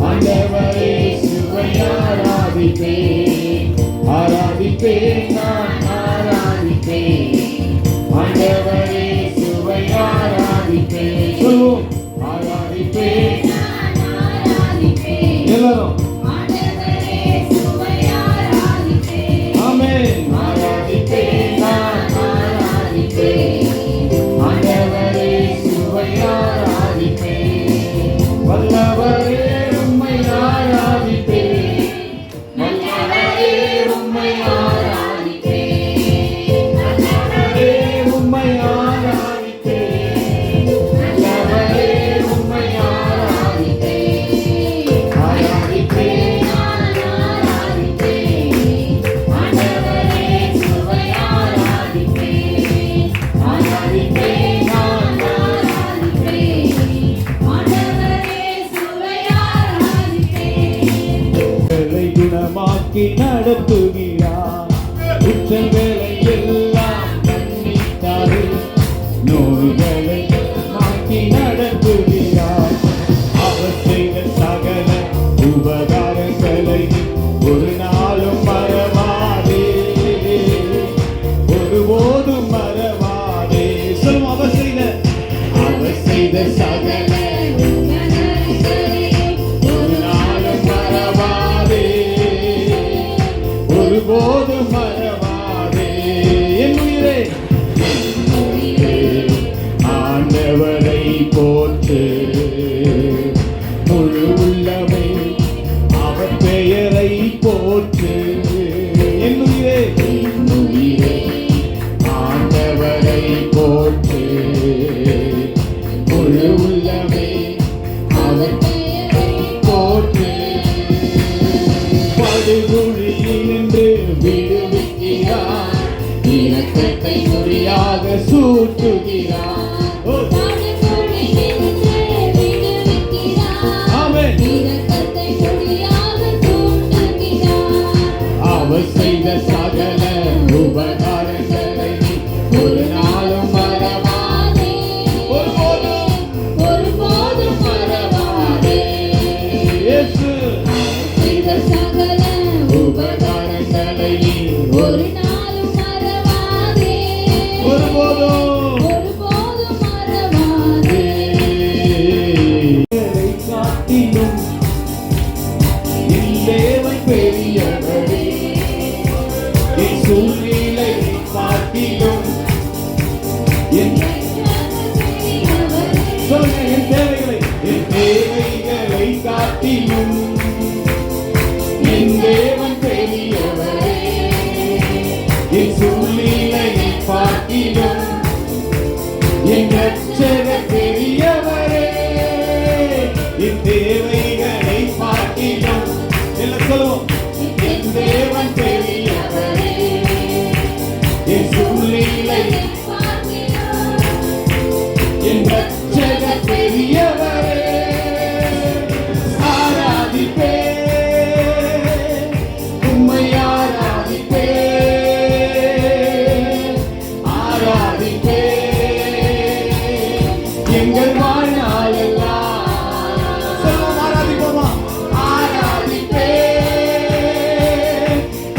ஆண்டவரே சுவை ஆராதிப்பேன், ஆராதிப்பேன், நான் ஆராதிப்பேன். ஆண்டவரே சுவை ஆராதிப்பேன், சொல்லுவோம், ஆராதிப்பேன், எல்லாரும் நடத்துகிறார். குற்றங்களை எல்லாம் மன்னித்தாரு, நோய்களை மாற்றி நடத்துகிறார். அவர் செய்த சகல உபகாரங்களை ஒரு நாளும் மறவாதே, ஒருபோதும் மறவாதே. சொல்லும், அவர் செய்த சகல போதும் மறவாதே. என் உயிரே ஆண்டவரை போற்று, முழு உள்ளமே அவர் பெயரை போற்று. என் உயிரே ஆண்டவரை போற்று, முழு உள்ளமே அவர் பெயரை போற்று. படுகுழியினின்று விடுவிக்கிறார், இரக்கத்தை முடியாக சூட்டுகிறார். அவர் செய்த சகல உபகாரங்களை ஒரு நாளும் மறவாதே, ஒருபோதும் மறவாதே. செய்த சகல உபகாரங்களை ஒரு நாளும் மறவாதே, ஒருபோதும் மறவாதே. காட்டிலும் என் தேவன் பெரியவரே, என் சூழ்நிலை காட்டிலும் என் தேவைகளை காட்டிலும் என் தேவன் பெரியவரே, என் சூழ்நிலையை பார்க்கிலும் என் ரட்சகர் பெரியவரே. என் தேவைகளை பார்க்கிலும் எல்லாம் சொல்லுவோம், என் தேவன் பெரியவரே, என் சூழ்நிலையை பார்க்கிலும் என் ரட்சகர் பெரியவரே. எங்கள் வாழ்நாளெல்லாம் ஆராதிப்போமா, ஆராதிப்பேன்,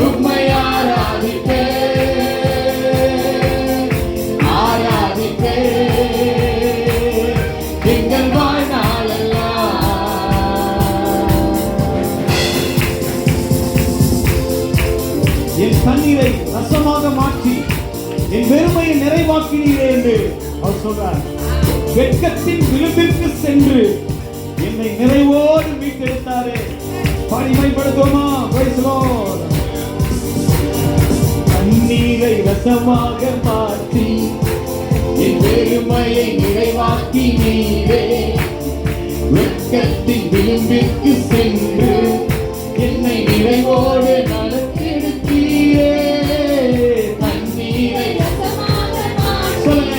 உம்மை ஆராதிப்பேன், ஆராதிப்பேன், எங்கள் வாழ்நாளெல்லாம். என் தண்ணீரை ரசமாக மாற்றி என் பெருமையை நிறைவாக்கினீரே என்று அவர் சொல்றார். வெட்கத்தின் விளிம்பிற்கு சென்று என்னை நிறைவோடு மீட்டெடுத்தாரே. பாடிமைப்படுத்துவோமா? தண்ணீரை ரசமாக மாற்றி என் பெருமையை நிறைவாக்கினீரே. வெட்கத்தின் விளிம்பிற்கு சென்று என்னை நிறைவோடு நடத்தெடுத்தீரே. தண்ணீரை சொல்லுங்க,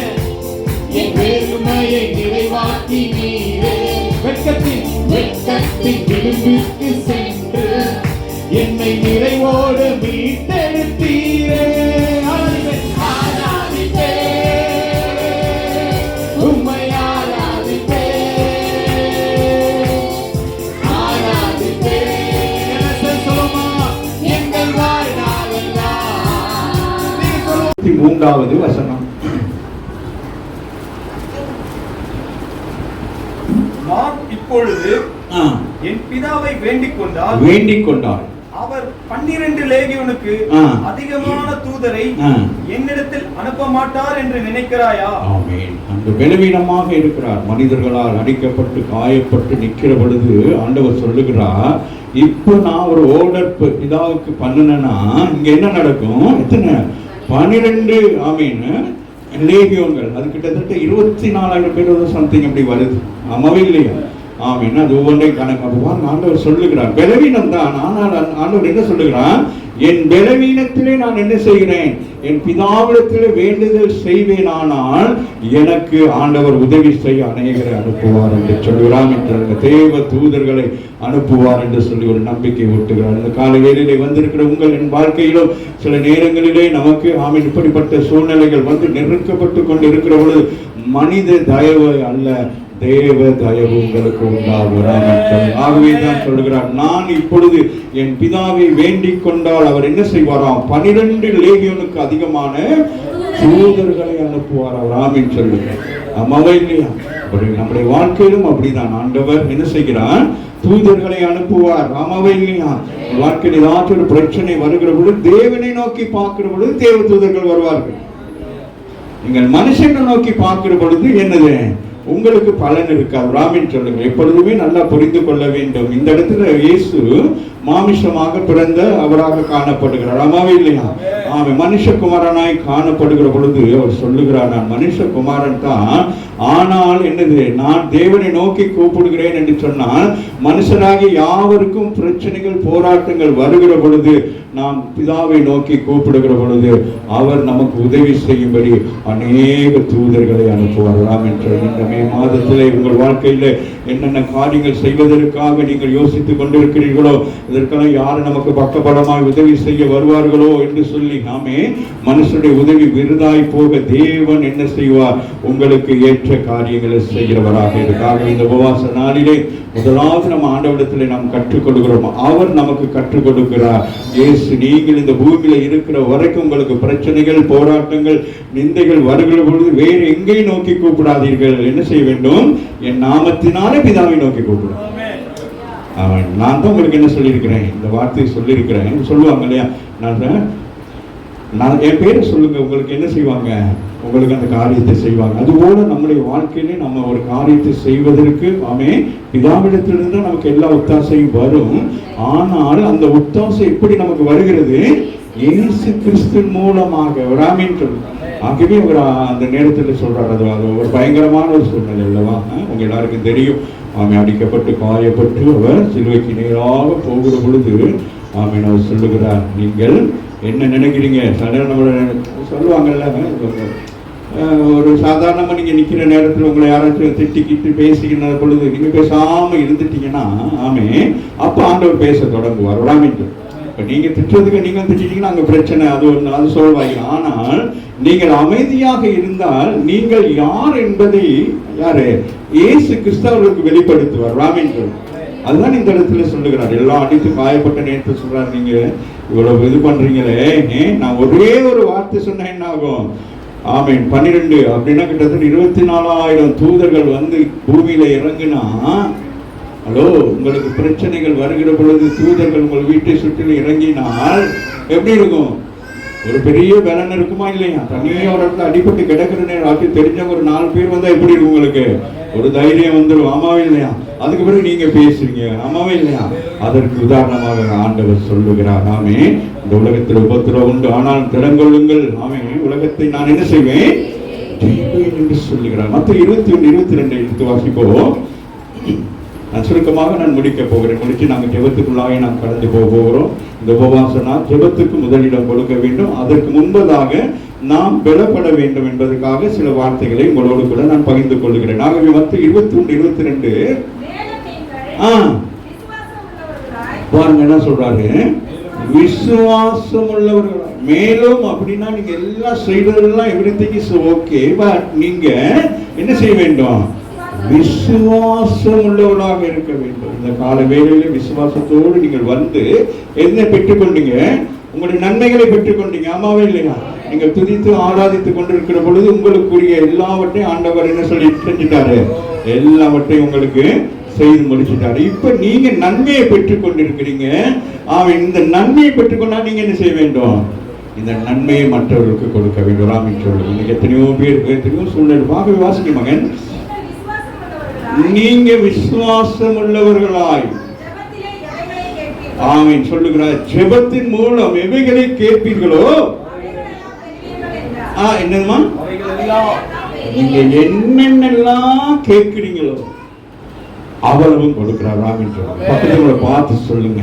என் பெருமையை நிறைவாக்கினீரே. வெட்கத்தின் விளிம்பிற்கு சென்று என்னை நிறைவோடு மீட்டெடுத்தீரே. ஆராதிப்பேன், உம்மை ஆராதிப்பேன், 3வது வசனம். நான் இப்பொழுது என் பிதாவை வேண்டிக் கொண்டால் அவர் 12 லேகியோனுக்கு அதிகமான தூதரை என்னிடத்தில் அனுப்ப மாட்டார் என்று நினைக்கிறாயா? ஆமென். அந்த பலவீனமாக இருக்கிறார், மனிதர்களால் அடிக்கப்பட்டு காயப்பட்டு நிற்கிற பொழுது ஆண்டவர் சொல்லுகிறார், இப்ப நான் ஒரு ஆர்டர் பிதாவுக்கு பண்ணுனா இங்க என்ன நடக்கும்? எத்தனை? 12 ஆமீன் லேகியோன்கள். அது கிட்டத்தட்ட 24,000 பேர் சம்திங் அப்படி வருது. ஆமாவே இல்லையா? ஆமீன். அது ஒவ்வொன்றையும் கணக்கு. அதுதான் ஆண்டவர் சொல்லுகிறார், பலவீனம் தான். ஆனால் ஆண்டவர் என்ன சொல்லுகிறார்? என் பலவீனத்திலே நான் என்ன செய்கிறேன்? என் பிதாவிடத்திலே வேண்டுதல் செய்வேனானால் எனக்கு ஆண்டவர் உதவி செய்ய அநேகரை அனுப்புவார் என்று சொல்கிறார். என்ற தேவ தூதர்களை அனுப்புவார் என்று சொல்லி ஒரு நம்பிக்கை ஊட்டுகிறார். இந்த கால வேளையிலே வந்திருக்கிற உங்கள் என் வாழ்க்கையிலும் சில நேரங்களிலே நமக்கு ஆமீன் இப்படிப்பட்ட சூழ்நிலைகள் வந்து நெருக்கப்பட்டு கொண்டு இருக்கிற பொழுது மனித தயவு அல்ல, தேவ தயவு உங்களுக்கு உண்டாகிறார். ஆகவே தான் சொல்லுகிறார், நான் இப்பொழுது என் பிதாவை வேண்டிக் கொண்டால் அவர் என்ன செய்வாராம்? 12 லேகியோனுக்கு அதிகமான தூதர்களை அனுப்புவார் அவர். ஆமீன் சொல்லுகிறார். அம்மாவே இல்லையா? நம்முடைய வாழ்க்கையிலும் அப்படிதான் ஆண்டவர் என்ன செய்கிறார்? தூதர்களை அனுப்புவார். ஆமாவே இல்லையா? வாழ்க்கையில் ஏதாச்சும் ஒரு பிரச்சனை வருகிற பொழுது தேவனை நோக்கி பார்க்கிற பொழுது தேவ தூதர்கள் வருவார்கள். நீங்கள் மனுஷனை நோக்கி பார்க்கிற பொழுது என்னது? உங்களுக்கு பலன் இருக்காது. ராமின் சொல்லுங்க. எப்பொழுதுமே நல்லா புரிந்து கொள்ள வேண்டும். இந்த இடத்துல இயேசு மாமிசமாக பிறந்த அவராக காணப்படுகிறார். ஆமாவே இல்லையா? மனுஷகுமாரனாய் காணப்படுகிற பொழுது அவர் சொல்லுகிறார், நான் மனுஷகுமாரன் தான், ஆனால் என்னது? நான் தேவனை நோக்கி கூப்பிடுகிறேன் என்று சொன்னால் மனுஷராகி யாவருக்கும் பிரச்சனைகள் போராட்டங்கள் வருகிற பொழுது நாம் பிதாவை நோக்கி கூப்பிடுகிற பொழுது அவர் நமக்கு உதவி செய்யும்படி அநேக தூதர்களை அனுப்புவார். என்ற இந்த மே மாதத்திலே உங்கள் வாழ்க்கையில என்னென்ன காரியங்கள் செய்வதற்காக நீங்கள் யோசித்துக் கொண்டிருக்கிறீர்களோ, இதற்கெல்லாம் யார் நமக்கு பக்கபலமாய் உதவி செய்ய வருவார்களோ என்று சொல்லி நாமே மனுஷனுடைய உதவி விருதாய் போக தேவன் என்ன செய்வார்? உங்களுக்கு ஏற்ற காரியங்களை செய்கிறவராக இருக்காக. இந்த உபவாச நாளிலே முதலாவது நம்ம ஆண்டவரிடத்திலே நாம் கற்றுக் கொடுக்கிறோம். அவர் நமக்கு கற்றுக் கொடுக்கிறார். இயேசு, நீங்கள் இந்த பூமியில இருக்கிற வரைக்கும் உங்களுக்கு பிரச்சனைகள் போராட்டங்கள் நிந்தைகள் வருகிற பொழுது வேறு எங்கேயும் நோக்கி கூப்பிடாதீர்கள். என்ன செய்ய வேண்டும்? என் நாமத்தினாலே பிதாவை நோக்கி கூப்பிடும். நான் தான் உங்களுக்கு என்ன சொல்லியிருக்கிறேன்? இந்த வார்த்தையை சொல்லியிருக்கிறேன். சொல்லுவாங்க இல்லையா, நான் என் பேரை சொல்லுங்க, உங்களுக்கு என்ன செய்வாங்க? உங்களுக்கு அந்த காரியத்தை செய்வாங்க. அதுபோல நம்முடைய வாழ்க்கையிலே நம்ம ஒரு காரியத்தை செய்வதற்கு பிதாவிடத்திலிருந்து நமக்கு எல்லா ஒத்தாசையும் வரும். ஆனால் அந்த ஒத்தாசை எப்படி நமக்கு வருகிறது? இயேசு கிறிஸ்து மூலமாக. ஆகவே அவர் அந்த நேரத்தில் சொல்றாரு, அது ஒரு பயங்கரமான ஒரு சூழ்நிலை அல்லவா? உங்க எல்லாருக்கும் தெரியும். அடிக்கப்பட்டு காயப்பட்டு அவர் சிலுவைக்கு நேராக போகிற பொழுது அவர் சொல்லுகிறார், நீங்கள் என்ன நினைக்கிறீங்க? சொல்லுவாங்கல்ல, ஒரு சாதாரணமாக நீங்கள் நிற்கிற நேரத்தில் உங்களை யாராச்சும் திட்டிக்கிட்டு பேசிக்கிற பொழுது நீங்கள் பேசாமல் இருந்துட்டீங்கன்னா அப்போ ஆண்டவர் பேச தொடங்குவார். ராமிட்டு இப்போ நீங்கள் திட்டுறதுக்கு நீங்கள் திட்டிட்டீங்கன்னா அங்கே பிரச்சனை, அது ஒன்று, அது சொல்வாங்க. ஆனால் நீங்கள் அமைதியாக இருந்தால் நீங்கள் யார் என்பதை இயேசு கிறிஸ்தவர்களுக்கு வெளிப்படுத்துவார். ராமிட்டு அதுதான் இந்த இடத்துல சொல்லுகிறார். எல்லாம் அடித்து காயப்பட்ட நேரத்தில் சொல்றாரு, நீங்க இவ்வளவு இது பண்றீங்களே, நான் ஒரே ஒரு வார்த்தை சொன்ன என்ன ஆகும்? 12 அப்படின்னா கிட்டத்தட்ட 24,000 தூதர்கள் வந்து பூமியில இறங்குனா, ஹலோ, உங்களுக்கு பிரச்சனைகள் வருகிற பொழுது தூதர்கள் உங்கள் வீட்டை சுற்றி இறங்கினால் எப்படி இருக்கும்? ஒரு பெரிய பலன் இருக்குமா இல்லையா? தனியே ஒரு இடத்துல அடிப்பட்டு கிடக்கிற நேரம் தெரிஞ்சவங்க ஒரு 4 பேர் வந்தா எப்படி இருக்கும்? உங்களுக்கு ஒரு தைரியம் வந்துடும். ஆமாவே இல்லையா? அதுக்கு பிறகு நீங்க பேசுறீங்க. ஆமாவே இல்லையா? அதற்கு உதாரணமாக ஆண்டவர் சொல்லுகிறார், இந்த உலகத்தில் உபத்திரவம் உண்டு, ஆனால் திடங்கொள்ளுங்கள், உலகத்தை நான் என்ன செய்வேன் என்று சொல்லுகிறார். மற்ற 21-22 எடுத்து வாசிப்போம். நான் சுருக்கமாக நான் முடிக்க போகிறேன். முடிச்சு நாங்கள் ஜெபத்துக்குள்ளாக நாம் கடந்து போகிறோம். இந்த உபவாச நாள் ஜெபத்துக்கு முதலிடம் கொடுக்க வேண்டும். அதற்கு முன்பதாக நாம் பெறப்பட வேண்டும் என்பதற்காக சில வார்த்தைகளை உங்களோடு கூட நான் பகிர்ந்து கொள்கிறேன். ஆகவே மற்ற 21-22 பாருங்க என்ன சொல்றாரு? விசுவாசம் உள்ளவர்கள். மேலும் அப்படின்னா நீங்க எல்லாம் செய்வதெல்லாம் எவ்ரிதிங் இஸ் ஓகே, பட் நீங்க என்ன செய்ய வேண்டும்? விசுவாசம் உள்ளவர்களாக இருக்க வேண்டும். இந்த கால வேளையில விசுவாசத்தோடு நீங்கள் வந்து என்ன பெற்றுக்கொண்டீங்க? உங்களுடைய நன்மைகளை பெற்றுக்கொண்டீங்க. ஆமாவே இல்லையா? நீங்கள் துதித்து ஆராதித்துக் கொண்டிருக்கிற பொழுது உங்களுக்குரிய எல்லாவற்றையும் ஆண்டவர் என்ன சொல்லி செஞ்சிட்டாரு? எல்லாவற்றையும் உங்களுக்கு செய்து முடிச்சுட்டாரு. இப்ப நீங்க நன்மையை பெற்றுக் கொண்டிருக்கிறீங்க. இந்த நன்மையை பெற்றுக்கொண்டா நீங்க என்ன செய்ய வேண்டும்? இந்த நன்மையை மற்றவர்களுக்கு கொடுக்க வேண்டும். ராமின் சொல்லுங்க. இன்னைக்கு எத்தனையோ பேருக்கு எத்தனையோ சூழ்நிலை வாசிக்க மகன், நீங்க விசுவாசம் உள்ளவர்களாய் ஆமீன் சொல்லுகிறார். ஜெபத்தின் மூலம் எவைகளை கேட்பீர்களோ என்னமா நீங்க என்னென்னலாம் கேட்கிறீங்களோ அவ்வளவும் கொடுக்கிறார். ராமின் சொல்லுங்க. பக்கத்துல பார்த்து சொல்லுங்க,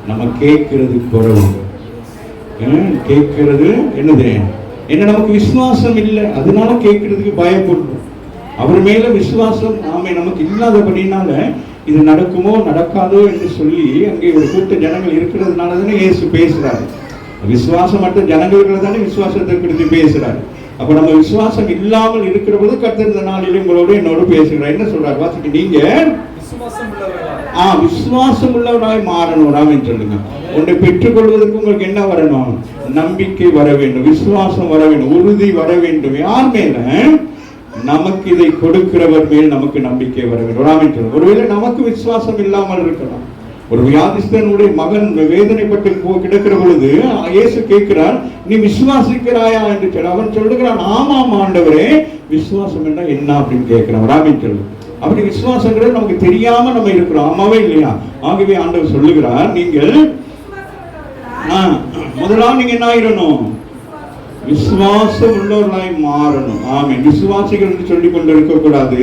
நம்ம கேட்கறது குறைவு. கேட்கிறது என்னது? என்ன நமக்கு விசுவாசம் இல்லை, அதனால கேட்கறதுக்கு பயப்படுறோம். அவர் மேல விசுவாசம் நமக்கு இல்லாதபடினால இது நடக்குமோ நடக்காதோ என்று சொல்லி அங்கே ஒரு கூட்ட ஜனங்கள் இருக்கிறதுனால தானே இயேசு பேசுறாரு. விசுவாசம் மற்ற ஜனங்களுக்கு தானே விசுவாசத்தை குறித்து பேசுறாரு. அப்ப நம்ம விசுவாசம் இல்லாமல் இருக்கிற போது கர்த்தர் இந்த நாளில் உங்களோட என்னோட பேசுகிறார். என்ன சொல்றாரு வாசிக்க, நீங்க விசுவாசம் உள்ளவராய் மாறணும். ராமன் சொல்லுங்க. ஒன்றை பெற்றுக்கொள்வதற்கு உங்களுக்கு என்ன வரணும்? நம்பிக்கை வர வேண்டும், விசுவாசம் வர வேண்டும், உறுதி வர வேண்டும். யார் மேல? நமக்கு இதை கொடுக்கிறவர் மேல் நமக்கு நம்பிக்கை வர வேண்டும். ராமன் சொல்லுங்க. ஒருவேளை நமக்கு விசுவாசம் இல்லாமல் இருக்கலாம். ஒரு வியாதிஸ்தனுடைய மகன் வேதனைப்பட்டு கிடக்கிற பொழுது இயேசு கேட்கிறார், நீ விசுவாசிக்கிறாயா என்று சொல்ல. அவன் சொல்லுகிறான், ஆமாம் ஆண்டவரே, விசுவாசம் என்ன அப்படின்னு கேட்கிறான். ராமன் சொல்லுங்க. அப்படி விசுவாசங்கிறது நமக்கு தெரியாம நம்ம இருக்கிறோம். ஆமாவே இல்லையா? ஆகவே ஆண்டவர் சொல்லுகிறார், நீங்கள் முதலாவது நீங்க என்ன ஆயிரணும்? விசுவாசம் உள்ளவர்களாய் மாறணும். ஆமென். விசுவாசிகள் என்று சொல்லிக் கொண்டு இருக்கக்கூடாது,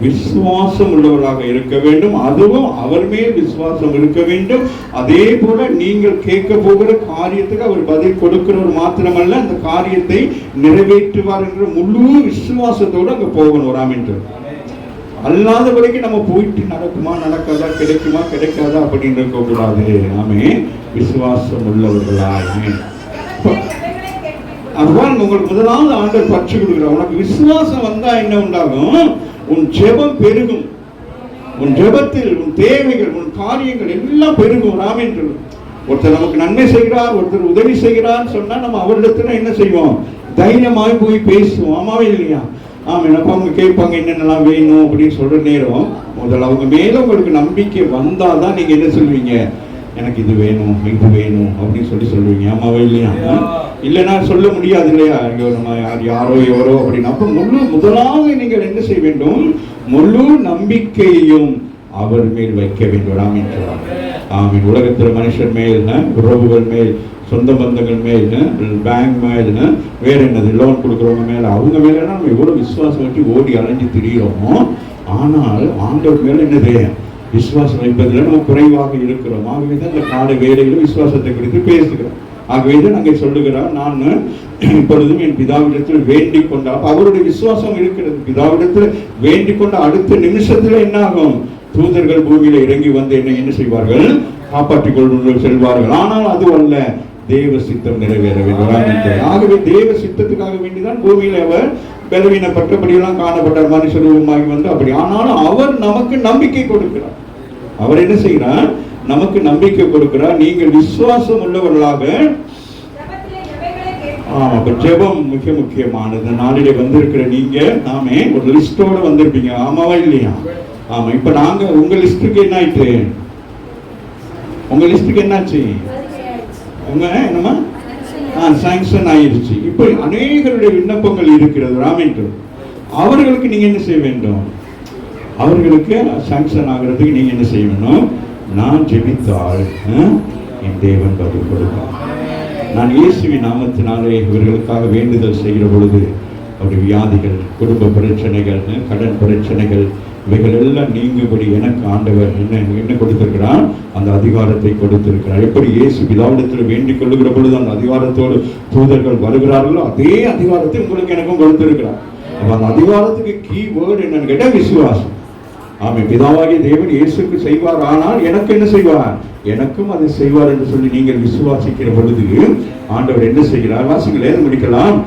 விசுவாசம் உள்ளவர்களாக இருக்க வேண்டும். அதுவும் அவர் மேல் விசுவாசம் இருக்க வேண்டும். அதே போல நீங்கள் கேட்க போகிற காரியத்துக்கு அவர் பதில் கொடுக்கிறவர் மாத்திரமல்ல, அந்த காரியத்தை நிறைவேற்றுவார் என்ற முழு விசுவாசத்தோடு அங்க போகணும். ஆமென். அல்லாதபடிக்கு நம்ம போயிட்டு நடக்குமா நடக்காதா, கிடைக்குமா கிடைக்காதா அப்படின்னு இருக்க கூடாது. நாமே விசுவாசம் உள்ளவர்களாய். அதுதான் உங்களுக்கு முதலாவது ஆண்டவர் பற்றி கொடுக்கிறார். உனக்கு விசுவாசம் வந்தா என்ன உண்டாகும்? உன் ஜெபம் பெருகும். உன் ஜெபத்தில் உன் தேவைகள், உன் காரியங்கள் எல்லாம் பெருகும். ராமன் ஒருத்தர் நமக்கு நன்மை செய்கிறார், ஒருத்தர் உதவி செய்கிறார் சொன்னா நம்ம அவரிடத்துல என்ன செய்வோம்? தைரியமாய் போய் பேசுவோம். ஆமாவே இல்லையா? அப்ப அவங்க கேட்பாங்க என்னென்னலாம் வேணும் அப்படின்னு சொல்ற நேரம் முதல்ல அவங்க மேல உங்களுக்கு நம்பிக்கை வந்தாதான் நீங்க என்ன சொல்லுவீங்க? எனக்கு இது வேணும் இது வேணும் அப்படின்னு சொல்லுவீங்க. ஆமாவே இல்லையா? இல்லைன்னா சொல்ல முடியாது இல்லையா? நம்ம யாரோ எவரோ அப்படின்னு. அப்ப முதலாவது நீங்கள் என்ன செய்ய வேண்டும்? முழு நம்பிக்கையையும் அவர் மேல் வைக்க வேண்டும். ராமன் ஆமீன். உலகத்துல மனுஷன் மேல், உறவுகள் மேல், சொந்த பந்தங்கள் மேல், பேங்க் மேல், வேற என்னது லோன் கொடுக்குறவங்க மேல, அவங்க மேல நம்ம எவ்வளவு விசுவாசம் வச்சு ஓடி அலைஞ்சு திரிகிறோமோ, ஆனால் ஆண்டவர் மேல என்னது? விசுவாசம் வைப்பதில் நம்ம குறைவாக இருக்கிறோம். ஆகவேதான் இந்த கால வேலையில விசுவாசத்தை குறித்து பேசுகிறோம். ஆகவேதான் நாங்கள் சொல்லுகிறார், நான் இப்பொழுதும் என் பிதாவிடத்தில் வேண்டிக் கொண்டா. அவருடைய விசுவாசம் இருக்கிறது. பிதாவிடத்தில் வேண்டிக் கொண்ட அடுத்த நிமிஷத்துல என்ன ஆகும்? தூதர்கள் பூமியில இறங்கி வந்து என்ன செய்வார்கள்? காப்பாற்றிக் கொண்டு செல்வார்கள். ஆனால் அது அல்ல, தேவ சித்தம் நிறைவேற வேண்டும். ஆகவே தேவ சித்தத்துக்காக வேண்டிதான் பூமியில அவர் பலவீனப்பட்டபடியெல்லாம் காணப்பட்டார், மனுஷ ரூபமாகி வந்து அப்படி. ஆனாலும் அவர் நமக்கு நம்பிக்கை கொடுக்கிறார். அவர் என்ன செய்கிறார்? நமக்கு நம்பிக்கை கொடுக்கிறார். நீங்கள் விசுவாசம் உள்ளவர்களாக. ஜெபம் மிக முக்கியமானது. நாளிலே வந்திருக்கிற நீங்க நாமே ஒரு லிஸ்டோட வந்திருப்பீங்க. ஆமாவா இல்லையா? ஆமா. இப்ப நாங்க உங்க லிஸ்டுக்கு என்ன ஆயிட்டு? உங்க லிஸ்டுக்கு என்னாச்சு? என்னமா சாங்ஷன் ஆயிடுச்சு. இப்ப அநேகருடைய விண்ணப்பங்கள் இருக்கிறது. ராமன் அவர்களுக்கு நீங்க என்ன செய்ய வேண்டும்? அவர்களுக்கு சாங்ஷன் ஆகிறதுக்கு நீங்க என்ன செய்ய வேண்டும்? நான் ஜெபித்தால் என் தேவன் பதில் கொடுப்பார். நான் இயேசுவின் நாமத்தினாலே இவர்களுக்காக வேண்டுதல் செய்கிற பொழுது அவருடைய வியாதிகள், குடும்ப பிரச்சனைகள், கடன் பிரச்சனைகள் இவைகள் எல்லாம் நீங்கும்படி எனக்கு ஆண்டவர் என்ன கொடுத்திருக்கிறார்? அந்த அதிகாரத்தை கொடுத்திருக்கிறார். எப்படி இயேசு பிதாவிடத்தில் வேண்டிக் கொள்ளுகிற பொழுது அந்த அதிகாரத்தோடு தூதர்கள் வருகிறார்களோ, அதே அதிகாரத்தை உங்களுக்கு எனக்கும் கொடுத்திருக்கிறார். அந்த அதிகாரத்துக்கு கீ வேர்டு என்னன்னு கேட்டா விசுவாசம். ஆமாம். பிதாவாகிய தேவன் இயேசுக்கு செய்வார், ஆனால் எனக்கு என்ன செய்வார்? எனக்கும் அதை செய்வார் என்று சொல்லி நீங்கள் விசுவாசிக்கிற பொழுது ஆண்டவர் என்ன செய்கிறார்? வாசிங்களே முடிக்கலாம்.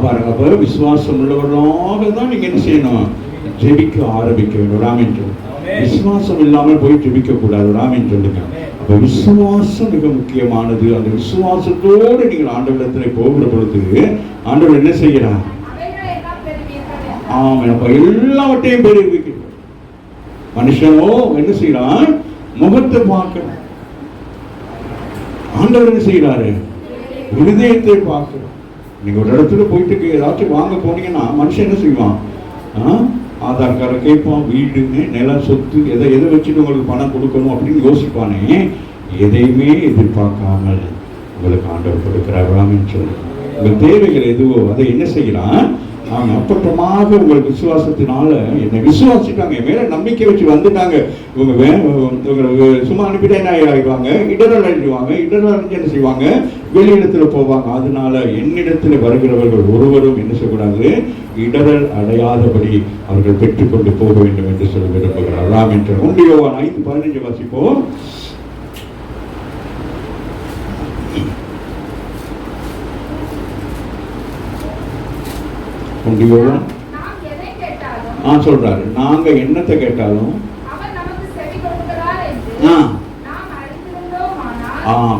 பாருங்க. அப்ப விசுவாசம் உள்ளவர்களாக தான் நீங்க என்ன செய்யணும்? ஜெபிக்க ஆரம்பிக்க வேண்டும். ராமன் விசுவாசம் இல்லாமல் போய் ஜெபிக்க கூடாது. ராமன் சொல்லுங்க. அப்ப அப்ப விசுவாசம் மிக முக்கியமானது. அந்த விசுவாசத்தோடு நீங்கள் ஆண்டவரிடத்தில் போகிற பொழுது ஆண்டவர் என்ன செய்கிறார்? ஆமா, அப்ப எல்லாவற்றையும் பெறுவிக்கிறார். மனுஷனோ என்ன செய்யறான்? முகத்தை பார்க்கிறான். ஆண்டவர் என்ன செய்யறாரு? இருதயத்தை பார்க்கிறார். நீங்க ஒரு இடத்துல போயிட்டு ஏதாச்சும் வாங்க போனீங்கன்னா மனுஷன் என்ன செய்வான்? ஆதார் கார்டை கேட்பான், வீடுன்னு நிலம் சொத்து எதை வச்சுட்டு உங்களுக்கு பணம் கொடுக்கணும் அப்படின்னு யோசிப்பானே. எதையுமே எதிர்பார்க்காமல் உங்களுக்கு ஆண்டவர் கொடுக்கிறாரான்னு சொல்லி உங்கள் தேவைகள் எதுவோ அதை என்ன செய்யறான்? அவங்க அப்பட்டமாக உங்களுக்கு விசுவாசத்தினால என்னை விசுவாசிட்டாங்க, என் மேல நம்பிக்கை வச்சு வந்துட்டாங்க. இவங்க சும்மா அனுப்பிட்டு என்ன ஆயிடுவாங்க? இடரல் அழிஞ்சுவாங்க. இடரல் அழிஞ்சு என்ன செய்வாங்க? வெளியிடத்துல போவாங்க. அதனால என்னிடத்துல வருகிறவர்கள் ஒருவரும் என்ன செய்யக்கூடாது? இடரல் அடையாதபடி அவர்கள் பெற்றுக்கொண்டு போக வேண்டும் என்று சொல்ல விரும்புகிறார். ராம் என்ற 1 யோவான் 5:15 வாசிப்போம். சொல்றாரு, நாங்க என்னத்தை கேட்டாலும்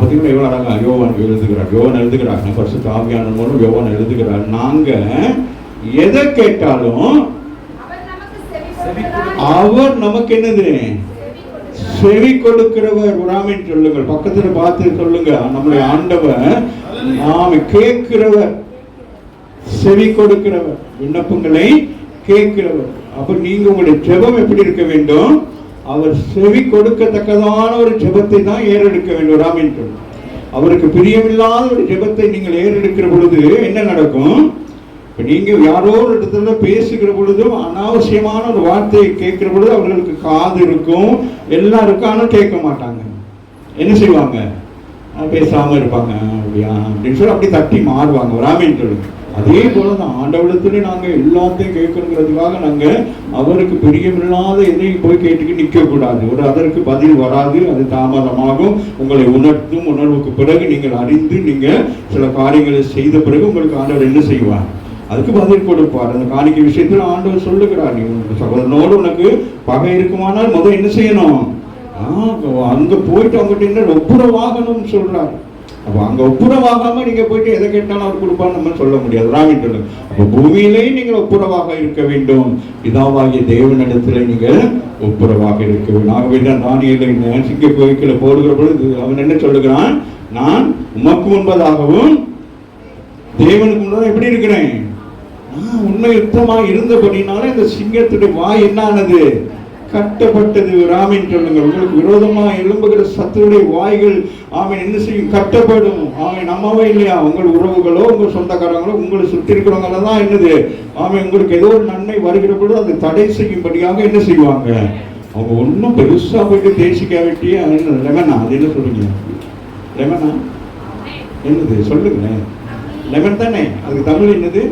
பாத்தீங்கன்னா எவ்வளவு அழகா யோவான் எழுதுகிறாங்க. பரிசுத்த ஆவியானவர் மூலம் யோவான் எழுதுகிறார், நாங்க எதை கேட்டாலும் அவர் நமக்கு என்னது? செவி கொடுக்கிறவர். உராமின் சொல்லுங்கள், பக்கத்துல பார்த்து சொல்லுங்க. நம்முடைய ஆண்டவர் கேட்கிறவர், செவி கொடுக்கிறவர், விண்ணப்பங்களை கேட்கிறவர். அப்ப நீங்க உங்களுடைய ஜெபம் எப்படி இருக்க வேண்டும்? அவர் செவி கொடுக்கத்தக்கதான ஒரு ஜெபத்தை தான் ஏறெடுக்க வேண்டும். ராமின் அவருக்கு பிரியமில்லாத ஒரு ஜெபத்தை நீங்கள் ஏறெடுக்கிற பொழுது என்ன நடக்கும்? இப்ப நீங்க யாரோ ஒரு இடத்துல பேசுகிற பொழுதும் அனாவசியமான ஒரு வார்த்தையை கேட்கிற பொழுது அவர்களுக்கு காது இருக்கும், எல்லாம் இருக்கும், ஆனா கேட்க மாட்டாங்க. என்ன செய்வாங்க? பேசாம இருப்பாங்க. அப்படியா அப்படின்னு சொல்லி அப்படி தட்டி மாறுவாங்க. ராமின் சொல்லுங்க. அதே போலதான் ஆண்டவரிடத்துல நாங்க எல்லாத்தையும் கேட்கணுங்கிறதுக்காக நாங்க அவருக்கு பிரியமில்லாத எதையும் போய் கேட்டுக்கு நிக்க கூடாது. அதற்கு பதில் வராது, அது தாமதமாகும். உங்களை உணர்த்தும். உணர்வுக்கு பிறகு நீங்கள் அறிந்து நீங்க சில காரியங்களை செய்த பிறகு உங்களுக்கு ஆண்டவர் என்ன செய்வார்? அதுக்கு பதில் கொடுப்பார். அந்த காணிக்கை விஷயத்துல ஆண்டவர் சொல்லுகிறார், நீ சகோதரனோடு உனக்கு பகை இருக்குமானால் முதல் என்ன செய்யணும்? அங்க போயிட்டு அவங்ககிட்ட என்ன ஒப்புரவாகணும்னு சொல்றாரு. அப்போ அங்க ஒப்புரவாகாம நீங்க போயிட்டு எதை கேட்டாலும் அவர் கொடுப்பான்னு நம்ம சொல்ல முடியாது. ராமின் சொல்லுங்க. அப்போ பூமியிலேயே நீங்கள் ஒப்புரவாக இருக்க வேண்டும். பிதாவாகிய தேவனிடத்துல நீங்கள் ஒப்புரவாக இருக்க வேண்டும். ஆகவே தான் தானியேலை சிங்க கோயில போடுகிற பொழுது அவன் என்ன சொல்லுகிறான்? நான் உமக்கு முன்பதாகவும் தேவனுக்கு முன்பதாக எப்படி இருக்கிறேன்? உண்மை யுத்தமாக இருந்தபடினால இந்த சிங்கத்துடைய வாய் என்ன ஆனது? கட்டப்பட்டது. ராமின் சொல்லுங்க. உங்களுக்கு விரோதமாக எழும்புகிற சத்துருடைய வாய்கள் என்ன செய்யும்? கட்டப்படும். நம்மவே இல்லையா? உங்கள் உறவுகளோ உங்கள் சொந்தக்காரங்களோ உங்களை சுற்றி இருக்கிறவங்கள தான் என்னது? உங்களுக்கு ஏதோ ஒரு நன்மை வருகிற பொழுது அதை தடை செய்யும்படியாக என்ன செய்வாங்க? அவங்க ஒன்றும் பெருசா போயிட்டு தேசிக்காவிட்டியே லெமனா, அது என்ன சொல்றீங்க? லெமனா என்னது சொல்லுங்களேன்? லெமன் தானே, அதுக்கு தமிழ் என்னது?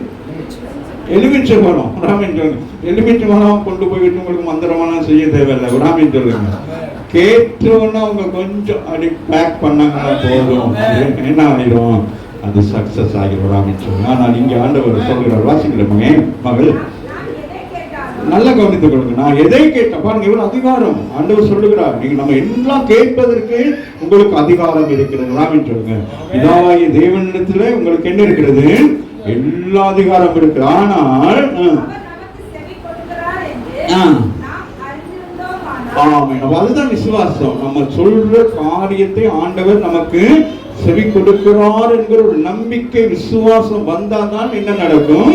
எலுமிச்சை பழம். ராமின் சொல்லுங்க. எலுமிச்சை பழம் கொண்டு போயிட்டு உங்களுக்கு மந்திரமான செய்ய தேவையில்லை. ராமின் சொல்லுங்க. கேட்டோன்னா அவங்க கொஞ்சம் அப்படி பேக் பண்ணாங்கன்னா போதும், என்ன ஆயிரும்? அது சக்சஸ் ஆகிடும். ராமின் சொல்லுங்க. ஆனால் இங்க ஆண்டவர் சொல்கிறார், வாசிக்கல மகள் நல்லா கவனித்துக் கொள்ளுங்க. நான் எதை கேட்டேன் பாருங்க, இவ்வளவு அதிகாரம் ஆண்டவர் சொல்லுகிறார். நீங்க நம்ம எல்லாம் கேட்பதற்கு உங்களுக்கு அதிகாரம் இருக்கிறது. ராமின் சொல்லுங்க. பிதாவாகிய தேவனிடத்துல உங்களுக்கு என்ன இருக்கிறது? எல்லா அதிகாரம் இருக்கு. ஆனால் அதுதான் விசுவாசம். நம்ம சொல்ற காரியத்தை ஆண்டவர் நமக்கு செவி கொடுக்கிறார் என்கிற ஒரு நம்பிக்கை விசுவாசம் வந்தாதான் என்ன நடக்கும்?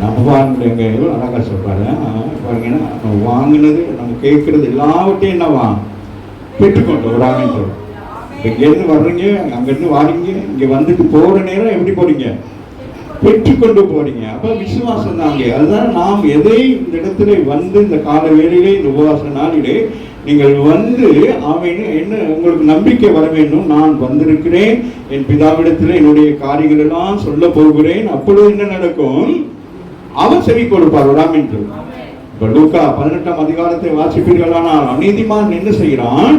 நம்ம வாங்கினது அழகா சொல்றாரு. பாருங்க, நம்ம வாங்கினது நம்ம கேட்கறது எல்லாவற்றையும் என்னவா பெற்றுக்கொண்டோம். ஒரு ஆமின். இங்கேருந்து வர்றீங்க, அங்கிருந்து வாரீங்க, இங்க வந்துட்டு போற நேரம் எப்படி போறீங்க? பெற்றுக்கொண்டு போறீங்க. அப்ப விசுவாசம் தாங்க. அதுதான் நாம் எதை இந்த இடத்துல வந்து இந்த கால வேளையிலே இந்த உபவாச நாளிலே நீங்கள் வந்து என்ன உங்களுக்கு நம்பிக்கை வர வேண்டும். நான் வந்திருக்கிறேன், என் பிதாவிடத்தில் என்னுடைய காரியங்கள் எல்லாம் சொல்ல போகிறேன். அப்பொழுது என்ன நடக்கும்? அவர் செவி கொடுப்பார். ராமின். இப்ப லூக்கா 18ஆம் அதிகாரத்தை வாசிப்பீர்களானால் அநீதிமான் என்ன செய்கிறான்?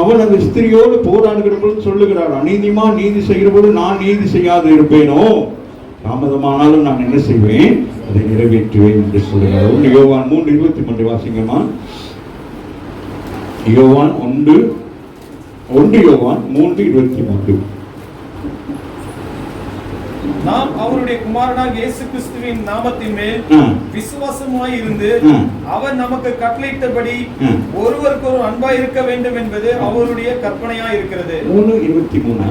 அவன் அந்த ஸ்திரியோடு போராடுகிற பொழுது சொல்லுகிறார், அநீதிமான் நீதி செய்கிற பொழுது நான் நீதி செய்யாது இருப்பேனோ? தாமதமானாலும் நான் என்ன செய்வேன், அதை நிறைவேற்றுவேன் என்று சொல்லுகிறார். 1 யோவான் 3:23 வாசிங்கம்மா. யோவான் 1 யோவான் 3:23. நாம் அவருடைய குமாரனாகிய இயேசு கிறிஸ்துவின் நாமத்தின் மேல் விசுவாசமாய் இருந்து அவர் நமக்கு கட்டளையிட்டபடி ஒருவருக்கொரு அன்பாய் இருக்க வேண்டும் என்பது அவருடைய கற்பனையாய் இருக்கிறது. 3:23.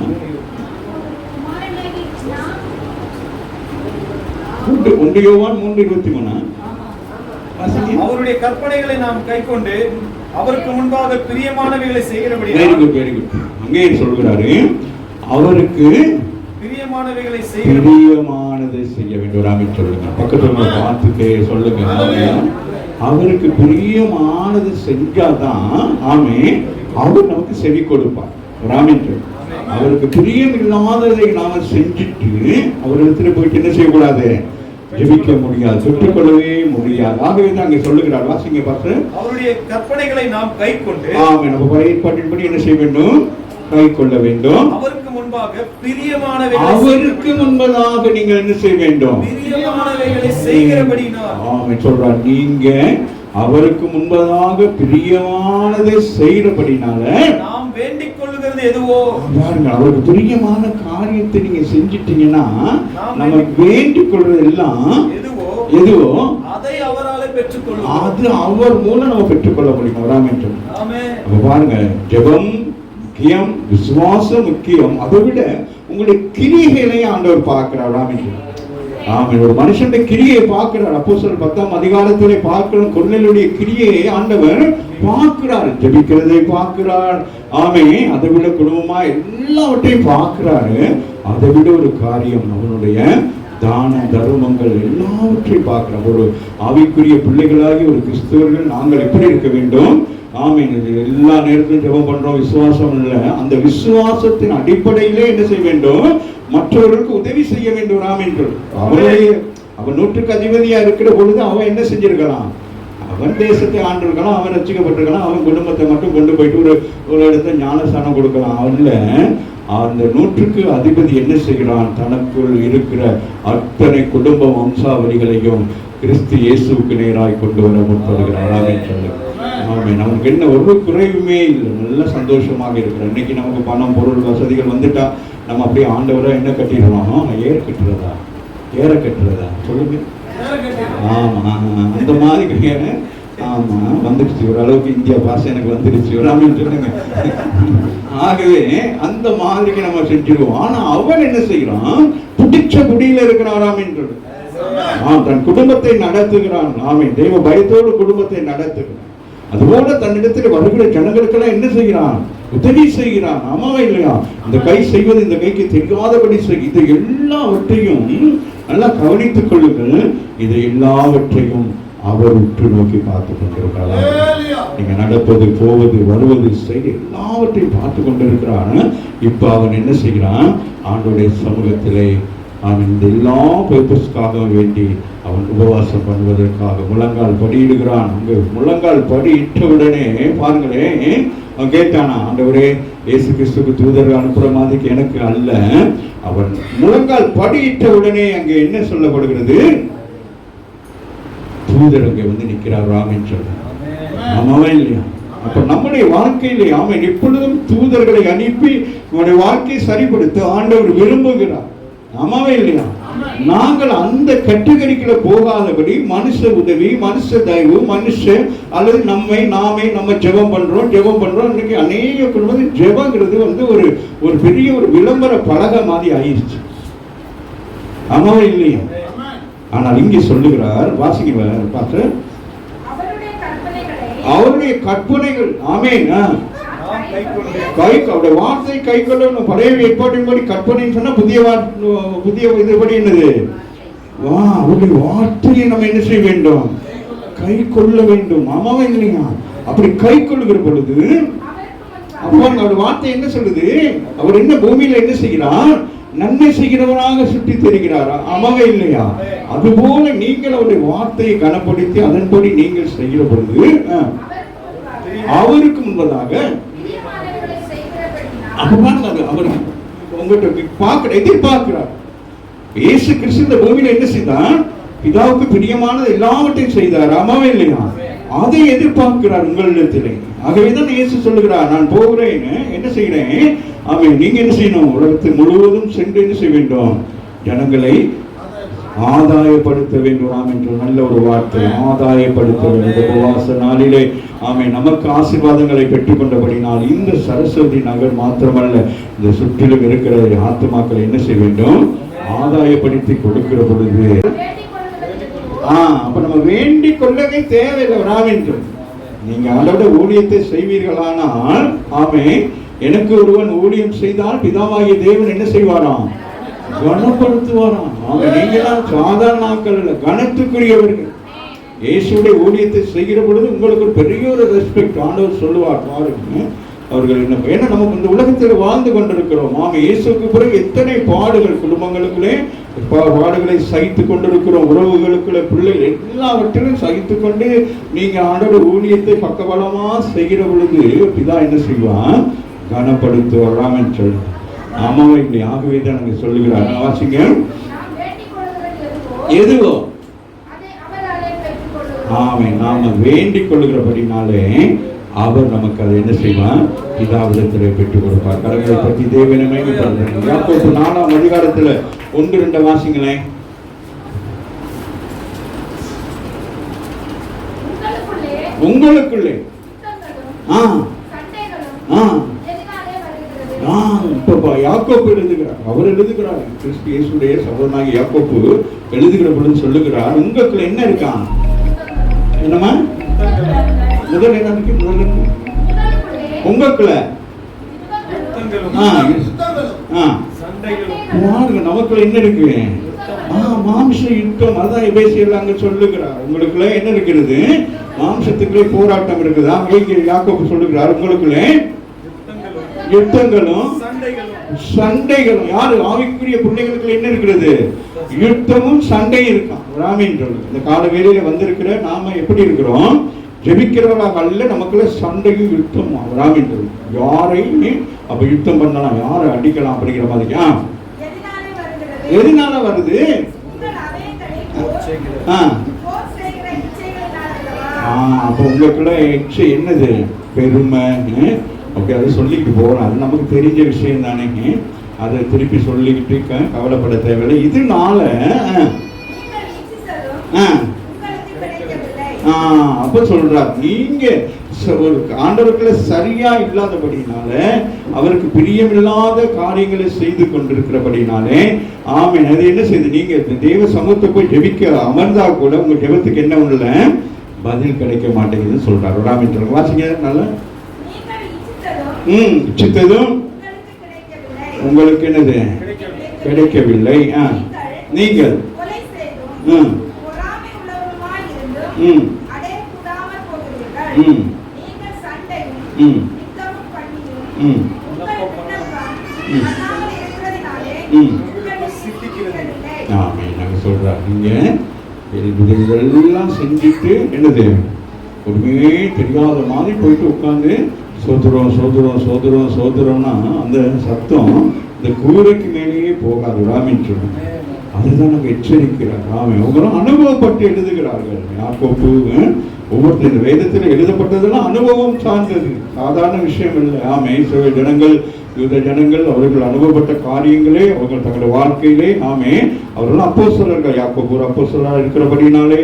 1 யோவான் 3:23. அவருடைய கற்பனைகளை நாம் கைக்கொண்டு அவருக்கு முன்பாக பிரியமானவைகளை செய்கிறபடி. Very good. அங்கே சொல்கிறாரு, அவருக்கு பிரியமானதை செய்ய வேண்டும். ஆமென் சொல்லுங்க. பக்கத்துல பார்த்துட்டே சொல்லுங்க. அவருக்கு பிரியமானது செஞ்சாதான் ஆமென் அவர் நமக்கு செவி கொடுப்பார். ஆமென். அவருக்கு பிரியம் இல்லாததை நாம செஞ்சுட்டு அவரிடத்துல போயிட்டு என்ன செய்யக்கூடாது, ஜெபிக்க முடியாது, பெற்றுக்கொள்ளவே முடியாது. ஆகவே தான் அங்கே சொல்லுகிறார். வாசிங்க பாஸ்டர். அவருடைய கற்பனைகளை நாம் கைக்கொண்டு ஆமென் நம்ம பயன்படுத்தின்படி என்ன செய்ய வேண்டும், கை கொள்ள வேண்டும். அவருக்கு முன்பாக பிரியமானவைகளை, அவருக்கு முன்பதாக நீங்கள் என்ன செய்ய வேண்டும், பிரியமானவைகளை செய்கிறபடினால். ஆமென் சொல்றார். நீங்க அவருக்கு முன்பதாக பிரியமானதை செய்கிறபடினால நாம் வேண்டிக் கொள்ளுகிறது எதுவோ, பாருங்க, அவருக்கு பிரியமான காரியத்தை நீங்க செஞ்சிட்டீங்கன்னா நம்ம வேண்டிக் கொள்றது எல்லாம் எதுவோ அதை அவராலே பெற்றுக்கொள்ளும். அது அவர் மூலம் நம்ம பெற்றுக்கொள்ள முடியும். ஆமென். அப்ப பாருங்க, ஜெபம் முக்கியம், விசுவாசம் முக்கியம். அதை விட உங்களுடைய கிரியைகளை ஆண்டவர் பார்க்கிறார். ஆமென். ஒரு மனுஷனுடைய கிரியை பார்க்கிறார். அப்போஸ்தலர் 10ஆம் அதிகாரத்திலே பார்க்கிறோம், கொர்நேலியுடைய கிரியையை ஆண்டவர் பார்க்கிறார். ஜெபிக்கிறதை பார்க்கிறார். ஆமென். அதை விட குடும்பமா எல்லாவற்றையும் பார்க்கிறாரு. அதை விட ஒரு காரியம், அவனுடைய தான தர்மங்கள் எல்லாவற்றையும் பார்க்கிறோம். ஒரு ஆவிக்குரிய பிள்ளைகளாகி ஒரு கிறிஸ்தவர்கள் நாங்கள் எப்படி இருக்க வேண்டும்? ஆமென். எல்லா நேரத்திலும் ஜெபம் பண்றோம், விசுவாசம் இல்லை. அந்த விசுவாசத்தின் அடிப்படையிலே என்ன செய்ய வேண்டும், மற்றவர்களுக்கு உதவி செய்ய வேண்டும். ஆமென். அவன் 100க்கு அதிபதியா இருக்கிற பொழுது அவன் என்ன செஞ்சிருக்கலாம், அவன் தேசத்தை ஆண்டிருக்கலாம், அவன் ரட்சிக்கப்பட்டிருக்கலாம், அவன் குடும்பத்தை மட்டும் கொண்டு போயிட்டு ஒரு இடத்துல ஞானஸ்தானம் கொடுக்கலாம். அவன்ல அந்த 100க்கு அதிபதி என்ன செய்கிறான், தனக்குள் இருக்கிற அத்தனை குடும்ப வம்சாவளிகளையும் கிறிஸ்து இயேசுவுக்கு நேராய் கொண்டு வர முற்படுகிறார். ஆமென். நமக்கு என்ன ஒரு குறைவுமே இல்லை, நல்ல சந்தோஷமாக இருக்கிறோம். இன்னைக்கு நமக்கு பணம் பொருள் வசதிகள் வந்துட்டா நம்ம அப்படியே ஆண்டவரா என்ன கட்டிடுறோம், ஏற கட்டுறதா சொல்லுங்க. ஆமா, அந்த மாதிரி ஆமா வந்துடுச்சு, ஓரளவுக்கு இந்தியா பாஷை எனக்கு வந்துடுச்சு. சொல்லுங்க. ஆகவே அந்த மாதிரிக்கு நம்ம செஞ்சிருவோம். ஆனா அவன் என்ன செய்யறான், பிடிச்ச குடியில இருக்கிறாராம் என்று தன் குடும்பத்தை நடத்துகிறான். ஆமென். தெய்வ பயத்தோடு குடும்பத்தை நடத்துகிறான். அதுபோல தன்னிடத்தில் வருகிற ஜனங்களுக்கெல்லாம் என்ன செய்கிறான், உதவி செய்கிறான். ஆமாவா இல்லையா? இந்த கை செய்வது இந்த கைக்கு தெரியாதபடி செய்ய. இது எல்லாவற்றையும் நல்லா கவனித்துக் கொள்ளுங்கள். இதை எல்லாவற்றையும் அவர் உற்று நோக்கி பார்த்து கொண்டிருக்கிறார். நீங்க நடப்பது, போவது, வருவது, செய்ய எல்லாவற்றையும் பார்த்து கொண்டிருக்கிறான். இப்ப அவன் என்ன செய்கிறான், ஆண்டவருடைய சமூகத்திலே அவன் இந்த எல்லா பர்பஸ்க்காக வேண்டி அவன் உபவாசம் பண்ணுவதற்காக முழங்கால் படியிடுகிறான். அங்கு முழங்கால் படியிட்ட உடனே பாருங்களேன், அவன் கேட்டானா, ஆண்டவரே இயேசு கிறிஸ்துக்கு தூதர் அனுப்புற மாதிரி எனக்கு அல்ல. அவன் முழங்கால் படியிட்ட உடனே அங்கே என்ன சொல்லப்படுகிறது, தூதர் அங்கே வந்து நிற்கிறார். ஆமென் சொல்றான். ஆமாவா இல்லையா? அப்ப நம்முடைய வாழ்க்கையிலே ஆமென் எப்பொழுதும் தூதர்களை அனுப்பி நம்முடைய வாழ்க்கையை சரிப்படுத்த ஆண்டவர் விரும்புகிறார். ஆமாவே இல்லையா? நாங்கள் அந்த கேட்டகரிக்குள்ள போகாதபடி மனுஷ உதவி, மனுஷ தயவு, மனுஷ அல்லது நம்ம ஜெபம் பண்றோம். இன்னைக்கு அநேக குடும்பத்தில் ஜெபங்கிறது வந்து ஒரு பெரிய ஒரு விளம்பர பலகை மாதிரி ஆயிடுச்சு. ஆமாவே இல்லையா? ஆனால் இங்கே சொல்லுகிறார், வாசிங்க பார்த்து, அவருடைய கற்பனைகள். ஆமென். அவருடைய வார்த்தை கை கொள்ளணும். பழைய ஏற்பாட்டின்படி கற்பனைன்னு சொன்னா புதிய இதுபடி என்னது, அவருடைய வார்த்தையை நம்ம என்ன செய்ய வேண்டும், கை கொள்ள வேண்டும். ஆமாவா இல்லையா? அப்படி கை கொள்ளுகிற பொழுது அப்போ அவருடைய வார்த்தை என்ன சொல்லுது, அவர் என்ன பூமியில என்ன செய்கிறார், நன்மை செய்கிறவராக சுற்றி தெரிகிறாரா? ஆமாவே இல்லையா? அதுபோல நீங்கள் அவருடைய வார்த்தையை கனப்படுத்தி அதன்படி நீங்கள் செய்கிற பொழுது அவருக்கு முன்பதாக அவர் உங்கள்கிட்ட எதிர்பார்க்கிறார். இயேசு கிறிஸ்து இந்த பூமியில என்ன செய்தார்? பிதாவுக்கு பிரியமானது எல்லாவற்றையும் செய்தார். ஆமாவே இல்லையா? அதை எதிர்பார்க்கிறார் உங்களிடத்திலே. ஆகவேதான் இயேசு சொல்லுகிறார், நான் போகிறேன், என்ன செய்கிறேன்? ஆமென். நீங்க என்ன செய்யணும்? உலகத்தில் முழுவதும் சென்று என்ன செய்ய வேண்டும்? ஜனங்களை ஆதாயப்படுத்த வேண்டும் என்ற நல்ல ஒரு வார்த்தை. ஆதாயப்படுத்த வேண்டும். உபவாச நாளிலே ஆமென் நமக்கு ஆசீர்வாதங்களை பெற்றுக்கொண்டபடினால் இந்த சரஸ்வதி நகர் மாத்திரமல்ல, இந்த சுற்றிலும் இருக்கிற ஆத்துமாக்களை என்ன செய்ய வேண்டும்? ஆதாயப்படுத்தி கொடுக்கிற பொழுது அப்ப நம்ம வேண்டிக் கொள்ளவே தேவையில்லை. ராமென்று நீங்க ஆண்டோட ஊழியத்தை செய்வீர்களானால், ஆமென், எனக்கு ஒருவன் ஊழியம் செய்தால் பிதாவாகிய தேவன் என்ன செய்வாராம்? கனப்படுத்துவாராம். நீங்களாம் சாதாரண ஆட்கள் அல்ல, கனத்துக்குரியவர்கள். இயேசுடைய ஊழியத்தை செய்கிற பொழுது உங்களுக்கு ஒரு பெரிய ஒரு ரெஸ்பெக்ட் ஆண்டவர் சொல்லுவார். பாருங்க, அவர்கள் என்ன, ஏன்னா நமக்கு இந்த உலகத்தில் வாழ்ந்து கொண்டிருக்கிறோம். இயேசுக்கு பிறகு எத்தனை பாடுகள், குடும்பங்களுக்குள்ளே பாடுகளை சகித்து கொண்டிருக்கிறோம், உறவுகளுக்குள்ள பிள்ளைகள் எல்லாவற்றிலும் சகித்து கொண்டு நீங்க ஆண்டவர் ஊழியத்தை பக்கபலமா செய்கிற பொழுது பிதா என்ன செய்வான்? கனப்படுத்துவாராம் என்று சொல்லு. ஆமாவே இல்லை. ஆகவே தான் நாங்கள் சொல்லுகிறார். வாசிங்க. எதுவோ ஆமென் நாம வேண்டிக் கொள்ளுகிறபடினாலே அவர் நமக்கு அதை என்ன செய்வார்? பிதாவிடத்திலே பெற்றுக் கொடுப்பார். கரங்களை பற்றி தேவனை மகிமைப்படுத்துங்கள். யாக்கோபு 4ஆம் அதிகாரத்துல 1-2 வாசிங்களேன். உங்களுக்குள்ளே யாக்கோபு எழுதுகிறார். அவர் எழுதுகிறார், கிறிஸ்து இயேசுடைய சகோதரனாகிய யாக்கோபு எழுதுகிற பொழுது சொல்லுகிறார், உங்களுக்குள்ள என்ன இருக்கான்? என்னமா முதல் என்ன இருக்கு? உங்களுக்குள்ள நமக்குள்ள என்ன இருக்கு? மாம்ச யுத்தம். அதான் எபேசியர்ல அங்க சொல்லுகிறார், உங்களுக்குள்ள என்ன இருக்கிறது? மாம்சத்துக்குள்ளே போராட்டம் இருக்குதா? யாக்கோபு சொல்லுகிறார், உங்களுக்குள்ளே யுத்தங்களும் சண்டைகளும். யாரு? ஆவிக்குரிய பிள்ளைகளுக்கு என்ன இருக்கிறது? யுத்தமும் சண்டையும் இருக்கான். இந்த கால வேளையில வந்திருக்கிற நாம எப்படி இருக்கிறோம்? ஜெபிக்கிறவர்களாக அல்ல, நமக்குள்ள சண்டையும் யுத்தம். யாரையுமே அப்ப யுத்தம் பண்ணலாம், யாரை அடிக்கலாம் அப்படிங்கிற மாதிரி. எதனால வருது? அப்ப உங்களுக்குள்ள என்னது? பெருமை. ஓகே, அதை சொல்லிக்கிட்டு போகிறோம். அது நமக்கு தெரிஞ்ச விஷயம் தானே, அதை திருப்பி சொல்லிக்கிட்டு கவலைப்பட தேவையில்லை. இதனால அப்ப சொல்றார், நீங்க ஆண்டவருக்குள்ள சரியா இல்லாதபடினால, அவருக்கு பிரியமில்லாத காரியங்களை செய்து கொண்டிருக்கிறபடினாலே, ஆமென், அது என்ன செய்து? நீங்க தேவ சமூகத்தை போய் ஜெபிக்க அமர்ந்தா கூட உங்க ஜெபத்துக்கு என்ன ஒண்ணுல பதில் கிடைக்க மாட்டேங்குதுன்னு சொல்றாரு. ராமேந்திரன் வாசிங்க. நல்ல இச்சித்ததும் உங்களுக்கு என்னது? கிடைக்கவில்லை. நீங்கள் சொல்றாரு, நீங்க இதெல்லாம் செஞ்சுட்டு என்னது? ஒருமே தெரியாத மாதிரி போயிட்டு உட்காந்து சோதரம் சோதரம் சோதரம் சோதரம்னா அந்த சத்தம் இந்த கூரைக்கு மேலேயே போகாது. ராமின் அதுதான் நாங்கள் எச்சரிக்கிறார். ராமன் அவங்களும் அனுபவப்பட்டு எழுதுகிறார்கள். யாக்கோபு ஒவ்வொருத்தர் இந்த வேதத்தில் எழுதப்பட்டதெல்லாம் அனுபவம் சார்ந்தது, சாதாரண விஷயம் இல்லை. இஸ்ரவேல் ஜனங்கள், யூத ஜனங்கள், அவர்கள் அனுபவப்பட்ட காரியங்களே அவர்கள் தங்களுடைய வாழ்க்கையிலே அவர்கள் அப்போஸ்தலர்கள். யாக்கோபு ஒரு அப்போஸ்தலராக இருக்கிறபடினாலே,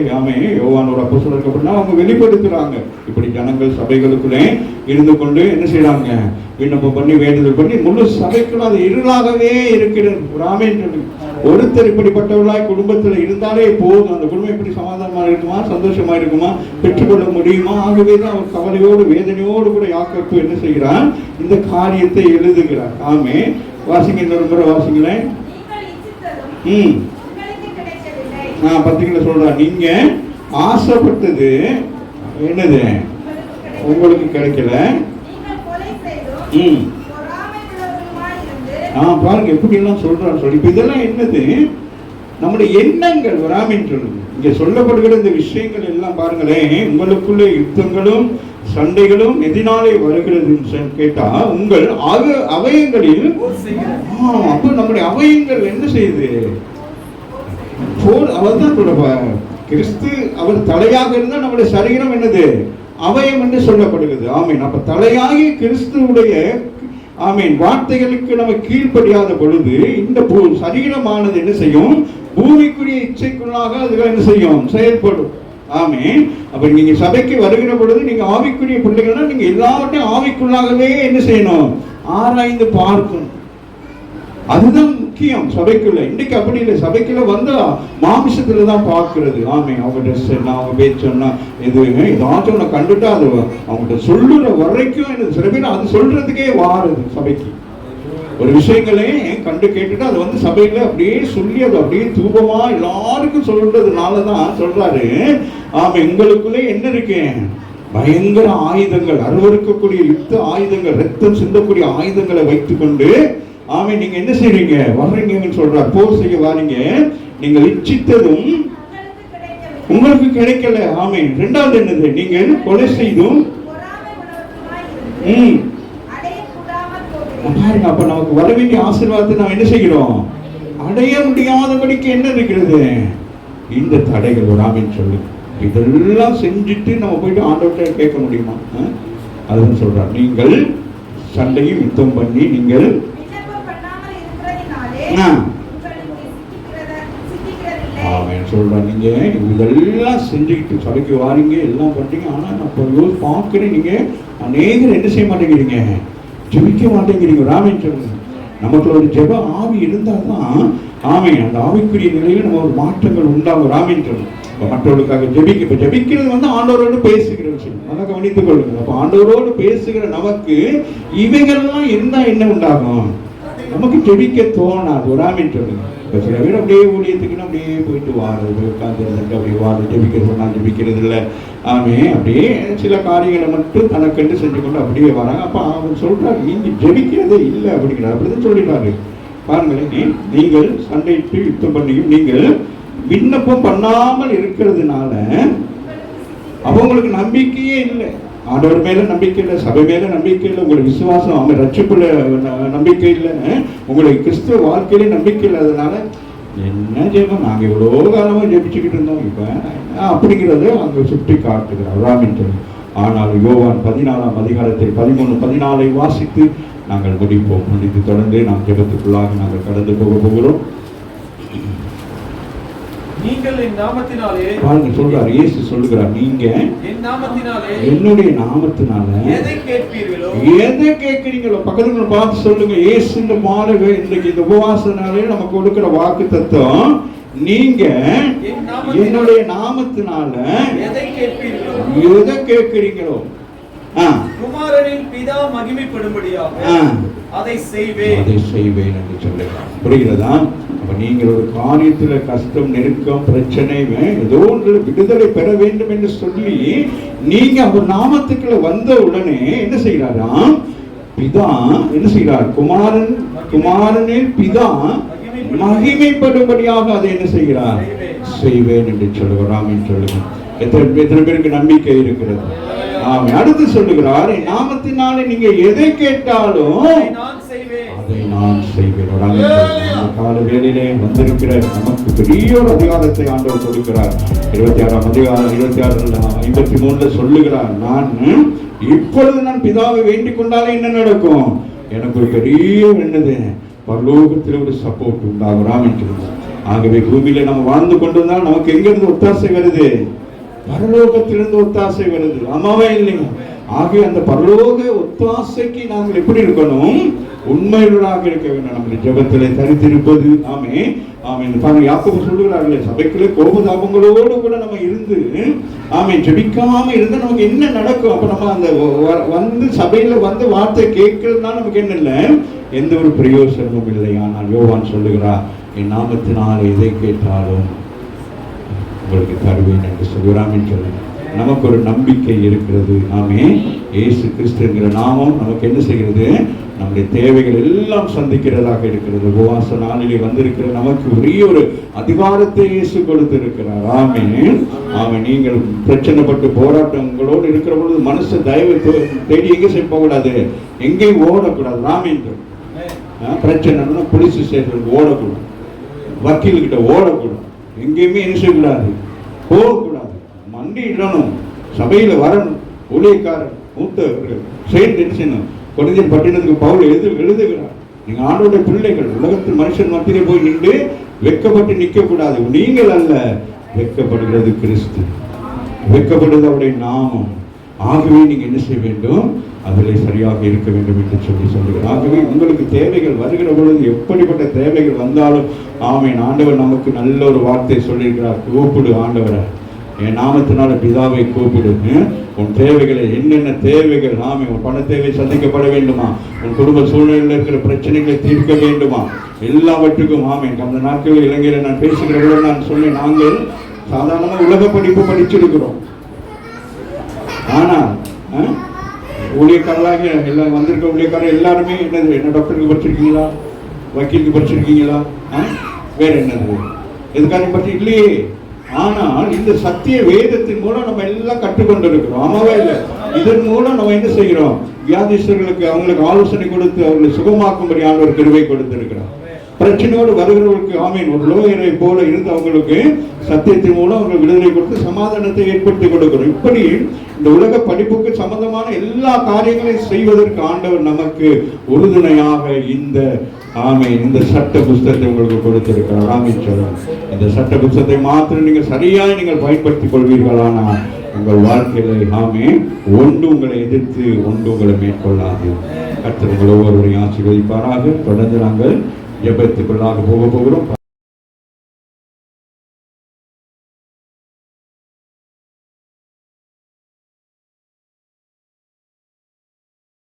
யோவான் ஒரு அப்போஸ்தலர் இருக்கிறபடினா அவங்க வெளிப்படுத்துறாங்க. இப்படி ஜனங்கள் சபைகளுக்குள்ளே இருந்து கொண்டு என்ன செய்யறாங்க? விண்ணப்பம் பண்ணி வேண்டுதல் பண்ணி முழு சபைக்குள்ள அது இருளாகவே இருக்கிறது. ஒருத்தர் இப்படிப்பட்டவர்களாய் குடும்பத்தில் இருந்தாலே போதும், அந்த குடும்பம் எப்படி சமாதானமா இருக்குமா, சந்தோஷமா இருக்குமா, பெற்றுக்கொள்ள முடியுமா? ஆகவேதான் அவர் கவலையோடு வேதனையோடு கூட யாக்கோபு என்ன செய்கிறார்? இந்த காரியத்தை எழுதுகிறார். வாசிங்க, இன்னொரு முறை வாசிங்களேன். பத்திரிகையில சொல்றா, நீங்க ஆசைப்பட்டது என்னது? உங்களுக்கு கிடைக்கல. பாருங்க எப்படி எல்லாம் சொல்றான்னு சொல்லி. இப்ப இதெல்லாம் என்னது? நம்முடைய எண்ணங்கள் வராமின்னு சொல்லுங்க. இங்க சொல்லப்படுகிற இந்த விஷயங்கள் எல்லாம் பாருங்களேன், உங்களுக்குள்ள யுத்தங்களும் சண்டைகளும் எதினாலே வருகிறது கேட்டா, உங்கள் அவயங்களில். அப்ப நம்முடைய அவயங்கள் என்ன செய்யுது? அவர் தான் கிறிஸ்து அவர் தலையாக இருந்தால் நம்முடைய சரீரம் என்னது அவயம் என்று சொல்லப்படுகிறது. ஆமீன். அப்ப தலையாகி கிறிஸ்துவுடைய ஆமீன் வார்த்தைகளுக்கு நம்ம கீழ்ப்படியாத பொழுது இந்த சரீரமானது என்ன செய்யும்? பூமிக்குரிய இச்சைக்குள்ளாக அதுகள் என்ன செய்யும்? செயல்படும். ஆமீன். அப்ப நீங்க சபைக்கு வருகிற பொழுது நீங்க ஆவிக்குரிய பிள்ளைகள்னா நீங்க எல்லாவற்றையும் ஆவிக்குள்ளாகவே என்ன செய்யணும்? ஆராய்ந்து பார்க்கணும். அதுதான் முக்கியம் சபைக்குள்ள. இன்னைக்கு அப்படி இல்லை. சபைக்குள்ள வந்தா மாமிசத்துல தான் பார்க்கிறது. ஆமே, அவங்க ட்ரெஸ் என்ன, அவங்க பேச்சு என்ன, எதுவுமே ஏதாச்சும் ஒன்று கண்டுட்டா அது அவங்கள்ட்ட சொல்லுற வரைக்கும் எனக்கு சில பேர் அது சொல்றதுக்கே வாருது. சபைக்கு ஒரு விஷயங்களே கண்டு கேட்டுட்டு அது வந்து சபையில அப்படியே சொல்லி அது அப்படியே தூபமா எல்லாருக்கும் சொல்றதுனாலதான் சொல்றாரு, ஆமா எங்களுக்குள்ளே என்ன இருக்கு? பயங்கர ஆயுதங்கள், அருவருக்கக்கூடிய யுத்த ஆயுதங்கள், ரத்தம் சிந்தக்கூடிய ஆயுதங்களை வைத்துக்கொண்டு ஆமே நீங்க என்ன செய்றீங்க? வர்றீங்கன்னு சொல்றார். போர் செய்ய வாரீங்க. நீங்கள் இச்சித்ததும் உங்களுக்கு கிடைக்கல. ஆமே. இரண்டாவது என்னது? நீங்கள் கொலை செய்தும் பாருங்க. அப்ப நமக்கு வர வேண்டிய ஆசீர்வாதத்தை நாம் என்ன செய்கிறோம்? அடைய முடியாதபடிக்கு என்ன இருக்கிறது? இந்த தடைகள் வராமன்னு சொல்லு. இதெல்லாம் செஞ்சுட்டு நம்ம போயிட்டு ஆண்டவர்கிட்ட கேட்க முடியுமா? அதுதான் சொல்றார். நீங்கள் சண்டையும் யுத்தம் பண்ணி நீங்கள் சொல்றேன். நீங்க இதெல்லாம் செஞ்சுக்கிட்டு சபைக்கு வாரீங்க, எல்லாம் பண்றீங்க. ஆனா நான் பார்க்கிறேன், நீங்க அநேகர் என்ன செய்ய மாட்டேங்கிறீங்க? ஜெபிக்க மாட்டேங்கிறீங்க. ராமன் சொல்லுங்க. நமக்குள்ள ஒரு ஜெப ஆவி இருந்தால்தான் ஆமை அந்த ஆவிக்குரிய நிலையில நம்ம ஒரு மாற்றங்கள் உண்டாகும். ராமன் சொல்லுங்க. மற்றவர்களுக்காக இப்ப ஜெபிக்கிறது வந்து ஆண்டவரோடு பேசுகிற விஷயம். நல்லா கவனித்துக் கொள்ளுங்க. அப்ப ஆண்டவரோடு பேசுகிற நமக்கு இவைகள்லாம் இருந்தா என்ன உண்டாகும்? நமக்கு ஜெபிக்க தோணாது. ஒரு ஆமீன் சொல்லுங்க. சில பேர் அப்படியே ஊழியத்துக்குன்னு அப்படியே போயிட்டு வாருது, உட்கார்ந்து அப்படியே வாரு. ஜெபிக்க சொன்னா ஜெபிக்கிறது இல்லை. ஆமே அப்படியே சில காரியங்களை மட்டும் தனக்கென்று செஞ்சு கொண்டு அப்படியே வராங்க. அப்ப அவன் சொல்றாரு, நீங்க ஜெபிக்கிறதே இல்லை அப்படிங்கிறார். அப்படிதான் சொல்லிட்டாரு. பாருங்களேன், நீங்கள் சண்டையிட்டு யுத்தம் பண்ணியும் நீங்கள் விண்ணப்பம் பண்ணாமல் இருக்கிறதுனால அவங்களுக்கு நம்பிக்கையே இல்லை. ஆண்டவர் மேல நம்பிக்கை இல்லை, சபை மேல நம்பிக்கை இல்லை, உங்களுக்கு விசுவாசம் அவங்க ரட்சிப்புல நம்பிக்கை இல்லை, உங்களுக்கு கிறிஸ்துவ வாழ்க்கையிலே நம்பிக்கை இல்லாதனால என்ன ஜெபம், நாங்க எவ்வளோ காலமா ஜெபிச்சுக்கிட்டு இருந்தோம் இப்ப அப்படிங்கிறத அங்க சுட்டி காட்டுகிறார் ராமின் சொல்லி. ஆனால் யோவான் 14ஆம் அதிகாரத்தில் 13, 14 வாசித்து நாங்கள் முடிப்போம். முடித்து தொடர்ந்து நாம் ஜெபத்துக்குள்ளாக நாங்கள் கடந்து போகிறோம். நீங்கள் என் நாமத்தினாலே பாருங்க சொல்றார், இயேசு சொல்லுகிறார், நீங்க என் நாமத்தினாலே என்னுடைய நாமத்தினால எதை கேட்பீர்களோ, எதை கேட்கிறீங்களோ பக்கத்துல பார்த்து சொல்லுங்க. இயேசு இந்த மாலவே இன்னைக்கு இந்த உபவாசனாலே நமக்கு கொடுக்கிற வாக்கு தத்துவம், நீங்க என்னுடைய நாமத்தினால எதை கேட்பீர்களோ, எதை கேட்கிறீங்களோ குமாரனின் பிதா மகிமைப்படும்படியாக அதை செய்வேன் என்று சொல்லுகிறார். புரிகிறதா? அப்ப நீங்கள் ஒரு காரியத்துல கஷ்டம், நெருக்கம், பிரச்சனை, ஏதோ ஒன்று விடுதலை பெற வேண்டும் என்று சொல்லி நீங்க அவர் நாமத்துக்குள்ள வந்த உடனே என்ன செய்கிறாராம்? பிதா என்ன செய்கிறார்? குமாரனின் பிதா மகிமைப்படும்படியாக அதை என்ன செய்கிறார்? செய்வேன் என்று சொல்லுகிறார். சொல்லுங்க. எத்தனை பேருக்கு நம்பிக்கை இருக்கிறது? ஆமே. அடுத்து சொல்லுகிறார், என் நாமத்தினாலே நீங்க எதை கேட்டாலும் அதை நான் செய்வேன். கால வேளையிலே வந்திருக்கிற நமக்கு பெரிய ஒரு அதிகாரத்தை ஆண்டவர் கொடுக்கிறார். 26ஆம் அதிகாரம் 26:53 சொல்லுகிறார், நான் இப்பொழுது நான் பிதாவை வேண்டிக் கொண்டாலே என்ன நடக்கும்? எனக்கு ஒரு பெரிய என்னது பரலோகத்தில் ஒரு சப்போர்ட் உண்டாகும். ஆகவே பூமியில நம்ம வாழ்ந்து கொண்டிருந்தால் நமக்கு எங்கிருந்து ஒத்தாசை வருது? பரலோகத்திலிருந்து ஒத்தாசை வருது. ஆமாவே இல்லைங்க? ஆகிய அந்த பரலோக ஒத்தாசைக்கு நாங்கள் எப்படி இருக்கணும்? உண்மையுள்ளவராக இருக்க வேண்டும். நம்முடைய ஜெபத்திலே தரித்திருப்பது. ஆமே ஆமே. யாக்கோபு சொல்லுகிறார்களே, சபைக்குள்ளே கோபதாபங்களோடு கூட நம்ம இருந்து ஆமே ஜெபிக்காம இருந்தா நமக்கு என்ன நடக்கும்? அப்ப நம்ம அந்த வந்து சபையில வந்து வார்த்தை கேட்கறதுனால நமக்கு என்ன இல்லை? எந்த ஒரு பிரயோசனமும் இல்லை. ஆனால் யோவான் சொல்லுகிறார், என் நாமத்தினால் எதை கேட்டாலும் உங்களுக்கு தருவேன் என்று சொல்கிறான் என்று சொல்லுங்க. நமக்கு ஒரு நம்பிக்கை இருக்கிறது. நாமே இயேசு கிறிஸ்துங்கிற நாமம் நமக்கு என்ன செய்கிறது? நம்முடைய தேவைகள் எல்லாம் சந்திக்கிறதாக இருக்கிறது. உபவாச நாளிலே வந்திருக்கிற நமக்கு ஒரே ஒரு அதிகாரத்தை இயேசு கொடுத்திருக்கிறார். ஆமே ஆமே. நீங்கள் பிரச்சனைப்பட்டு போராட்டங்களோடு இருக்கிற பொழுது மனசு தயவு தேடி எங்கே செய்ய போகக்கூடாது, எங்கேயும் ஓடக்கூடாது. ராமேந்திர பிரச்சனை போலீஸ் ஸ்டேஷனுக்கு ஓடக்கூடாது, வக்கீல்கிட்ட ஓடக்கூடாது. எங்கேயுமே என்ன செய்யக்கூடாது, போகக்கூடாது, மண்டிடணும், சபையில் வரணும். ஊழியக்காரர் மூத்தவர்கள் சேர்ந்து என்ன செய்யணும். கொரிந்தியர் பட்டினத்துக்கு பவுல் எழுதுகிறார், நீங்க ஆண்டோட பிள்ளைகள், உலகத்தில் மனுஷன் மத்தியிலே போய் நின்று வெட்கப்பட்டு நிற்கக்கூடாது. நீங்கள் அல்ல, வெட்கப்படுகிறது கிறிஸ்து, வெட்கப்படுவது அவருடைய நாமம். ஆகவே நீங்க என்ன செய்ய வேண்டும், அதிலே சரியாக இருக்க வேண்டும் என்று சொல்லுகிறார். ஆகவே உங்களுக்கு தேவைகள் வருகிற பொழுது, எப்படிப்பட்ட தேவைகள் வந்தாலும் ஆமென், ஆண்டவர் நமக்கு நல்ல ஒரு வார்த்தை சொல்லியிருக்கிறார். கூப்பிடு ஆண்டவரை, என் நாமத்தினால பிதாவை கூப்பிடு. உன் தேவைகளை, என்னென்ன தேவைகள், ஆமென், உன் பண தேவை சந்திக்கப்பட வேண்டுமா, உன் குடும்ப சூழ்நிலையில் இருக்கிற பிரச்சனைகளை தீர்க்க வேண்டுமா, எல்லாவற்றுக்கும் ஆமென். அந்த நாட்களில் இலங்கையில் நான் பேசுகிறவர்கள் நான் சொன்னேன், நாங்கள் சாதாரணமாக உலக படிப்பு படிச்சிருக்கிறோம். ஆனால் ஊழியக்காரர்களாக எல்லாம் வந்திருக்க ஊழியக்காரர் எல்லாருமே என்னது, என்ன டாக்டருக்கு படிச்சிருக்கீங்களா, வக்கீலுக்கு படிச்சிருக்கீங்களா, வேற என்னது எதுக்காக பற்றி இல்லையே. ஆனால் இந்த சத்திய வேதத்தின் மூலம் நம்ம எல்லாம் கற்றுக்கொண்டு இருக்கிறோம். ஆமாவே இல்லை, இதன் மூலம் நம்ம என்ன செய்கிறோம், வியாதிஸ்தர்களுக்கு அவங்களுக்கு ஆலோசனை கொடுத்து அவர்களை சுகமாக்கும்படி ஆண்டவர் கிருபை கொடுத்திருக்கிறோம். பிரச்சனையோடு வருகிறவர்களுக்கு ஆமீன் ஒரு லோயரை போல இருந்து அவங்களுக்கு சத்தியத்தின் மூலம் அவர்கள் விடுதலை கொடுத்து சமாதானத்தை ஏற்படுத்தி கொடுக்கிறோம். இப்படி இந்த உலக படிப்புக்கு சம்பந்தமான எல்லா காரியங்களையும் செய்வதற்கு ஆண்டவர் நமக்கு உறுதுணையாக இந்த ஆமீன் இந்த சட்ட புஸ்தகத்தை உங்களுக்கு கொடுத்திருக்கிறார். ஆமீன் சொல்லுங்க. இந்த சட்ட புஸ்தகத்தை மாத்திரம் நீங்கள் சரியாக நீங்கள் பயன்படுத்திக் கொள்வீர்களானால் உங்கள் வாழ்க்கையில ஆமீன் ஒன்று உங்களை எதிர்த்து ஒன்று உங்களை மேற்கொள்ளாது. கர்த்தர் உங்கள் ஒவ்வொருவரையும் ஆசீர்வதிப்பாராக. தொடர்ந்து நாங்கள் ஜெபத்துக்குள்ளாக போக போகிறோம்.